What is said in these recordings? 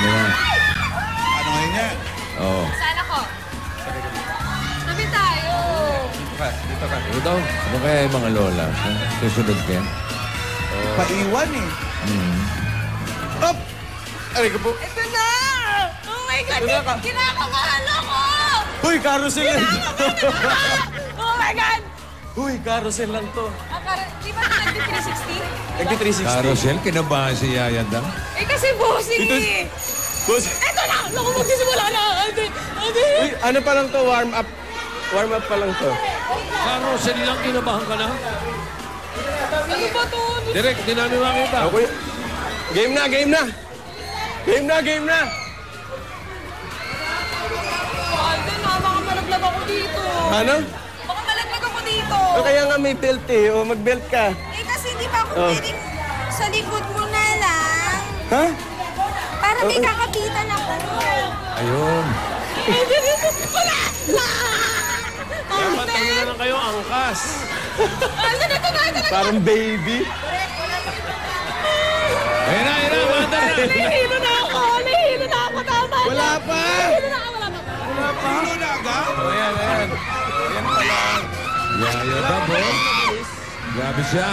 na. Ano ngayon yan? Oo. Saan ako? Tabi tayo. Dito ka. Ito, ano kaya yung mga lola? Susunod ka yan? Paiwan eh. Up! Aray ko po. Ito na! Oh my God! Kinakabahan ako! Uy, carousel lang. Oh my God! Uy, carousel lang to. Di ba nagdi-360? Nagdi-360. Carousel, kinabahan si Yaya Dang. Eh kasi bossing eh! Boss, Ito na! Naku, magsisimula na! Ate! Ate! Uy, ano pa lang to? Warm up. Warm up pa lang to. Carousel lang, kinabahan ka na? Ano ba to? Direk, di namin makita. Okay. Game na, game na! Game na, game na! Ate na, baka malaglag ako dito. Ano? Baka malaglag ako dito. O kaya nga may belt eh. O mag-belt ka. Eh kasi di ba ako pwedeng sa likod mo na lang? Ha? Para may kakapitan ako. Ayun. Wala! Dapat ano na lang kayo, angkas. Ito na! Parang baby. Ayun na, bata na. Nahihilo na ako! Tama! Wala pa! Wala pa. Hilo na agad? Ayan, ayan. Yan pala. Yaya Dang, oh. Grabe siya.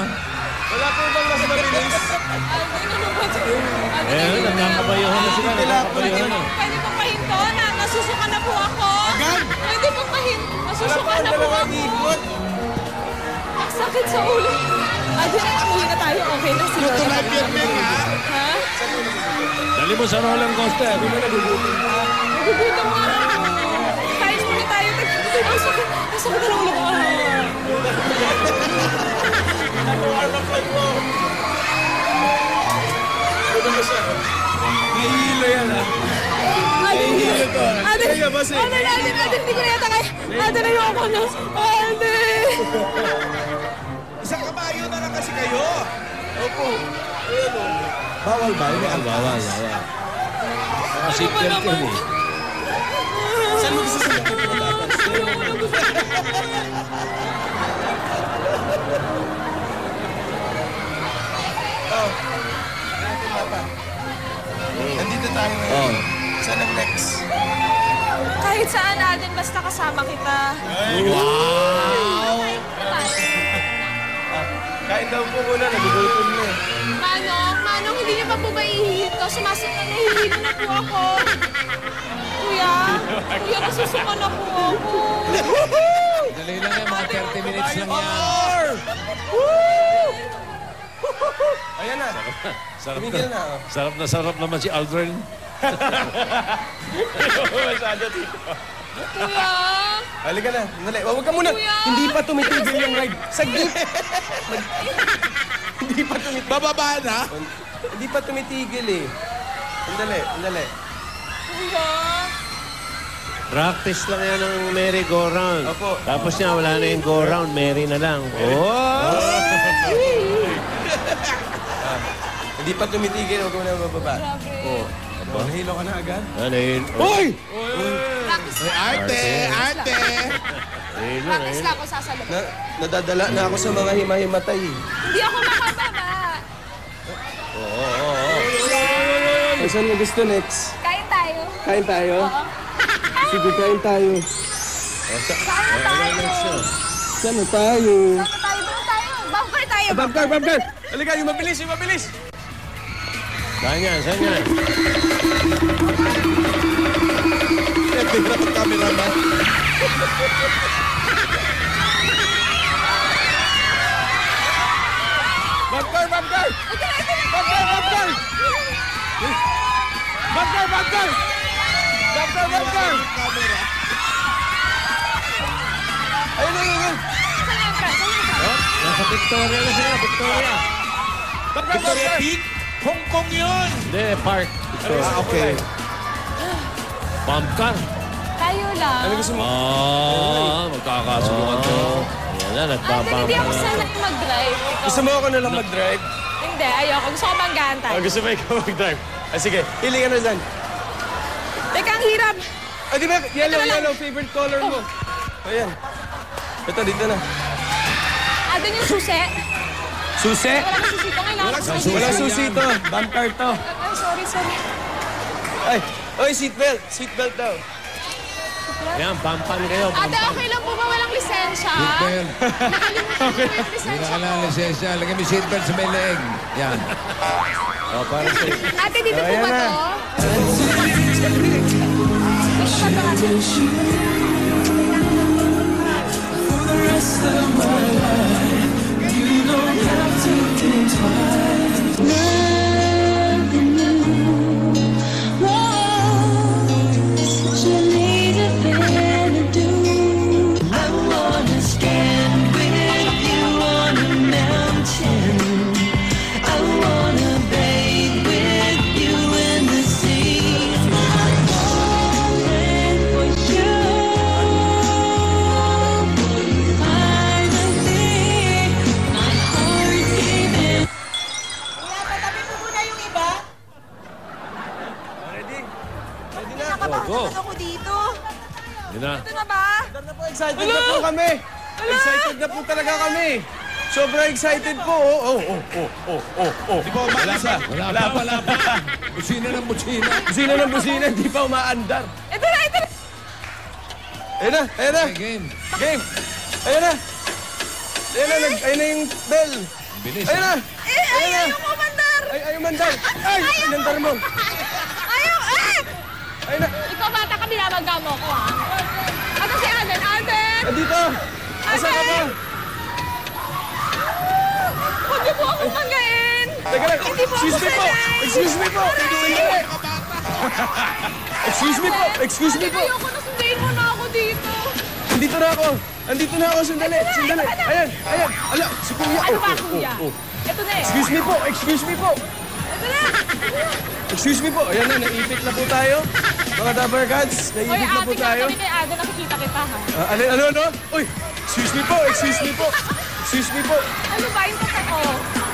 Wala po bang mas mabilis? Ayun, nagkakabayuhan na sila. Nagkakabayuhan na. Pwede pong pahinto na nasusuka na po ako. Agad? Pwede pong pahinto. Wala Nasusuka pa ang na po dalawang ako. ikot. Ang sakit sa ulo. Umuwi na tayo. Okay na sila. Ito na, Piermeng, ha? Ha? Dali mo sa roller coaster. Nagugutom nga ako. Kain muna tayo. Ang sakit. Ang sakit na ng ulo ko. Nahihilo yan ha. Nahihilo to. Ate, Kaya ba si- ate, hindi ko na yata kaya. Ate, nayoko na. Ate. Isang kabayo na lang kasi kayo. Opo. Ayan o. Bawal ba? May Bawal. Mga seatbelt yun eh. Saan mo gusto sa Nandito tayo ngayon. Saan ang next? Kahit saan natin, basta kasama kita. Wow! Kain daw po muna. Nagugutom na eh. Manong, hindi niyo pa po ba ihihito? Nahihilo na po ako. Kuya, nasusuka na po ako. Dali lang yan, mga 30 minutes lang yan. Ayan na. Sarap Tumigil na. na sarap naman si Aldrin. Masyado dito. Kuya, Halika na. Dali. Huwag ka muna. Kuya! Hindi pa tumitigil yung ride. Saglit. Hindi pa tumitigil. Bababa na? Hindi pa tumitigil eh. Sandali, sandali. kuya. Practice lang yan ng merry-go-round. Opo. Tapos niya, wala na yung go-round, merry na lang. Oh! Hindi pa tumitigil. Huwag ka muna bababa. Grabe. Nahilo ka na agad? Ano yun? Hoy! Practice lang. Arte! Practice lang ako sasalubong. Nadadala na ako sa mga himahimatay. Hindi ako makababa. Ay, saan mo gusto next? Kain tayo. Kain tayo? Oo. Sige, kain tayo. Kain na tayo. Saan na tayo? Saan tayo? Doon tayo. Bumper tayo. Bumper, bumper! Halika, yung mabilis, yung mabilis! Saan yan? Saan yan? Tingnan ang cameraman. Bumper, bumper! Bumper, bumper! Bumper, bumper! Bumper, bumper! Camera. Ayun, ayun, ayun! Saan yan, Fran? Saan yan, Fran? Nasa Victoria na sila, Victoria. Bumper, Victoria bumper! Peak? Hong Kong yun! Hindi, park. Victoria. Okay. Pump car. Tayo lang. Ano gusto mo? Magkakasulungan to. Yan na, Ate, nagpapump hindi ako na. sanay mag-drive. Ikaw. Gusto mo ako na lang mag-drive? Hindi, ayoko. Gusto ko banggaan tayo. Gusto mo ikaw mag-drive? Ah, sige, hilingan na dyan. Teka, ang hirap. Ah, di ba? Yellow, Ito na lang. yellow, favorite color mo. Ayan. Ito, dito na. Doon yung susi. Susi? Wala kang susi. Kailangan ko susi. Walang susi to. Bumper to. Ay, sorry. Ay, oy, seatbelt. Seatbelt daw. Yan, pampan kayo. Ate, okay lang po ba walang lisensya? Seatbelt. Nakalimutan ko yung Hindi lisensya na ko. kailangan lisensya. Lagyan mo yung seatbelt sa may leeg. Yan. O, para sa... Ate, dito po Ayan ba na. to? Dito ba to, ate? Patabi mo muna yung iba. Ready? Ready na? Nakabahan ako dito. Yun na. Ito na ba? Excited na po kami. Excited na po talaga kami. Sobrang excited po. Di ba umaasa? Wala pa. Busina ng busina. Busina ng busina, di pa umaandar. Ito na, ito na. Ayun na, ayun na. Okay, game. Game. Ayun na. Ayun na, ayun na yung bell. Bilis. Ayun na. Ayaw mo mandar. Ayun mandar. Ay, inandar mo. Ayaw, Ayun na. Ikaw bata ka, binabangga mo ko, ha? Ito si Alden. Alden! Andito. Asa ka ba? Huwag niyo po akong manggain. Teka lang. Hindi po ako Excuse me po. sanay. Excuse me po. Sandali. Excuse me po. Excuse me po. Ayoko na sundayin mo na ako dito. Andito na ako. Andito na ako. Sandali. Sandali. Ayan. Ayan. Ala, si Kuya. Ano ba, kuya? Ito na eh. Excuse me po. Excuse me po. Ito na. Excuse me po. Ayan na. Naipit na po tayo. Mga Dabber Gods. Oy, Naipit na po ate, tayo. kami kay Alden, nakikita kita, ha? Ano? Uy. Excuse me po. Excuse me po. Excuse me po. Ano ba yung totoo?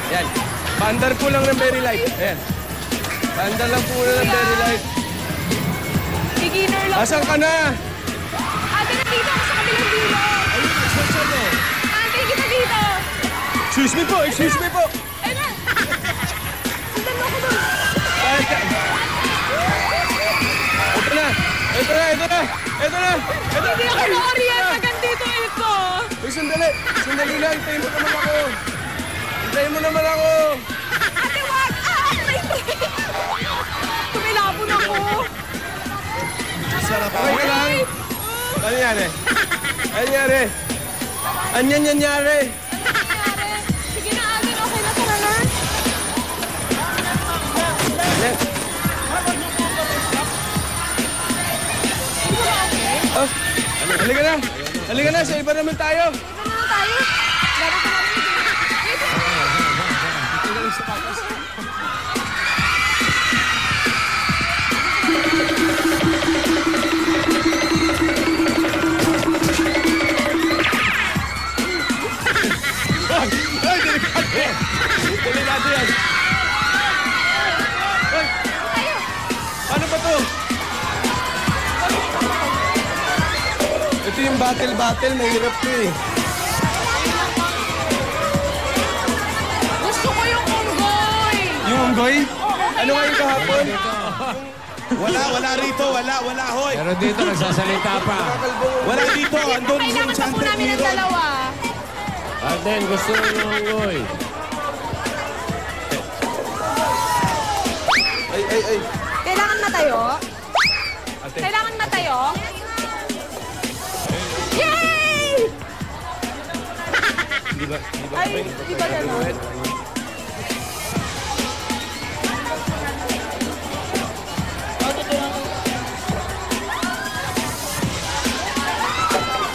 Ayan. Paandar po lang ng very light. Ayan. Paandar lang po lang ng very light. Beginner lang. Asan ka na? Ate, nakita ako sa kabilang dulo. Ate, kita dito. Excuse me po. Excuse me po. Ayun na. Sundan mo ko doon. Ay, ka- Ito na. Ito na. Ito na. Ito na. Ito. Hindi ako na-orient agad dito ito. Uy, sandali. Sandali lang. Hintayin mo naman ako. Hintayin mo naman ako. Ate, wag! Tumilapon ako. Okay ka lang? Ano nangyari? Ano nangyari? Anyan nangyari? Sige na, Alden. Okay na, tara na. Ayan. Oh, halika na. Halika na. Sa iba naman tayo. Ito na lang tayo. Laro ka namin. Ay, delikado. Delikado yan. Ay, ano ba to? Ito yung battle. Mahirap to eh. Gusto ko yung unggoy. Yung unggoy? Ano nga yung kahapon? Wala rito. Wala, hoy. Pero dito nagsasalita pa. Wala dito. Andun yung Kailangan pa po Enchanted namin ng Mirror. dalawa. Alden, gusto mo yung unggoy. Ay. Kailangan matayo? Kailangan matayo? Yay! Ay, di ba gano'n?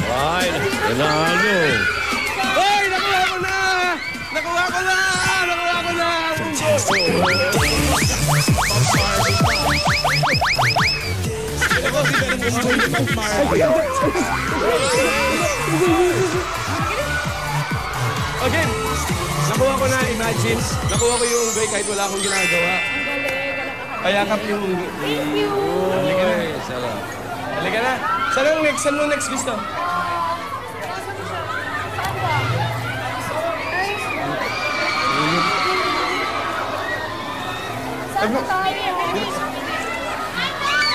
Ay, nanalo. Ay, nakuha ko na! Nakuha ko na! Nakuha ko na! Ikaw, di ba nang enjoy ni Bob Marley? Okay. Nakuha ko na, imagine. Nakuha ko yung unggoy kahit wala akong ginagawa. Ang galing, galing. Kayakap yung unggoy. Thank you. Halika na. Ay, sarap. Halika na. Saan ang next? Saan mo next gusto? Saan ba? Ay. Saan ba tayo?